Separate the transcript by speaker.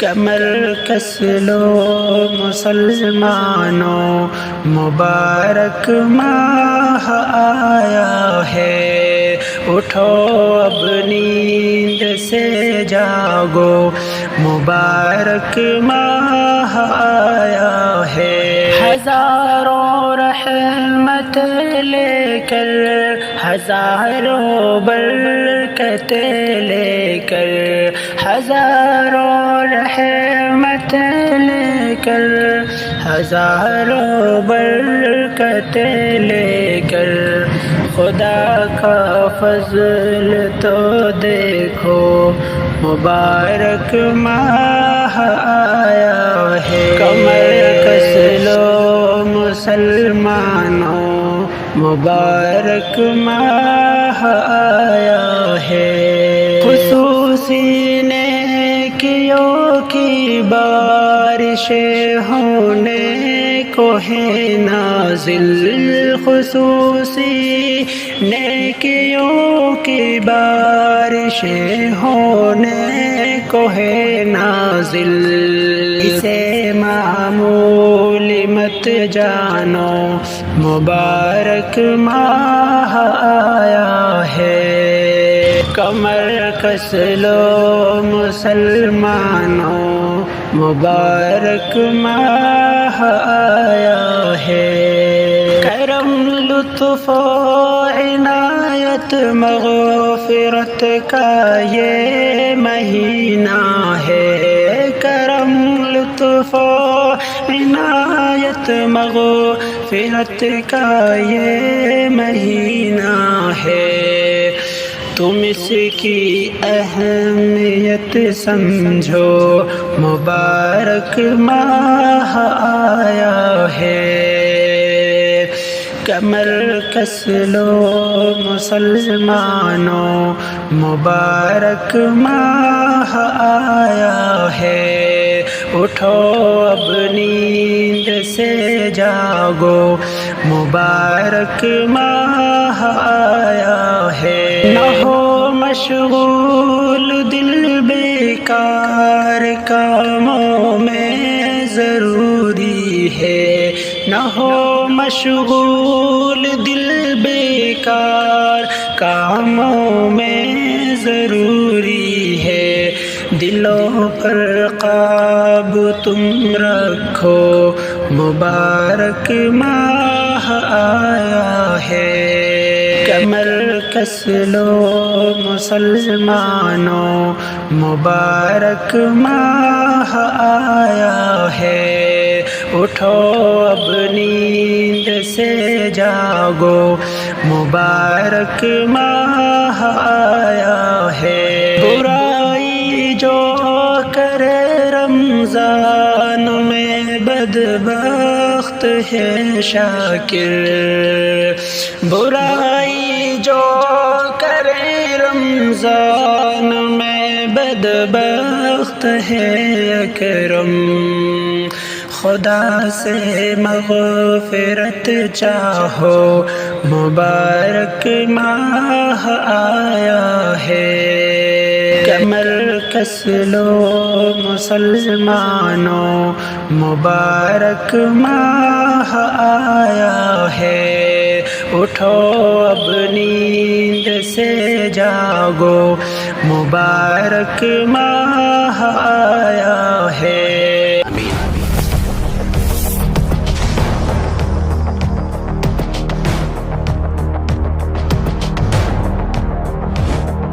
Speaker 1: کمر کس لو مسلمانوں، مبارک ماہ آیا ہے، اٹھو اب نیند سے جاگو، مبارک ماہ آیا ہے۔ ہزاروں رحمت لے کر، ہزاروں برکت لے کر، ہزاروں رحمت لے کر، ہزاروں برکت لے کر، خدا کا فضل تو دیکھو، مبارک ماہ آیا ہے۔ کمر کس لو مسلمانوں، مبارک ماہ آیا ہے۔ خصوصی نیکیوں کی بارشیں ہونے کو ہے نازل، خصوصی نیکیوں کی بارشیں ہونے کو ہے نازل، اسے معمولی مت جانو، مبارک ماہ آیا ہے۔ کمر کس لو مسلمانوں، مبارک ماہ آیا ہے۔ کرم لطف و عنایت مغفرت کا یہ مہینہ ہے، کرم لطف و عنایت مغفرت کا یہ مہینہ ہے، تم اس کی اہمیت سمجھو، مبارک ماہ آیا ہے۔ کمر کس لو مسلمانوں، مبارک ماہ آیا ہے، اٹھو اب نیند سے جاگو، مبارک ماہ آیا ہے۔ نہ ہو مشغول دل بیکار کاموں میں ضروری ہے، نہ ہو مشغول دل بیکار کاموں میں ضروری ہے، دلوں پر قابو تم رکھو، مبارک ماہ آیا ہے۔ کمر کس لو مسلمانوں، مبارک ماہ آیا ہے، اٹھو اب نیند سے جاگو، مبارک ماہ آیا ہے۔ برائی جو کرے رمضان میں بدبخت ہے شاکر، برائی جو کرے رمضان میں بدبخت ہے اکرم، خدا سے مغفرت چاہو، مبارک ماہ آیا ہے۔ کمر کس لو مسلمانوں، مبارک ماہ آیا ہے، اٹھو اب نیند سے جاگو، مبارک ماہ آیا ہے۔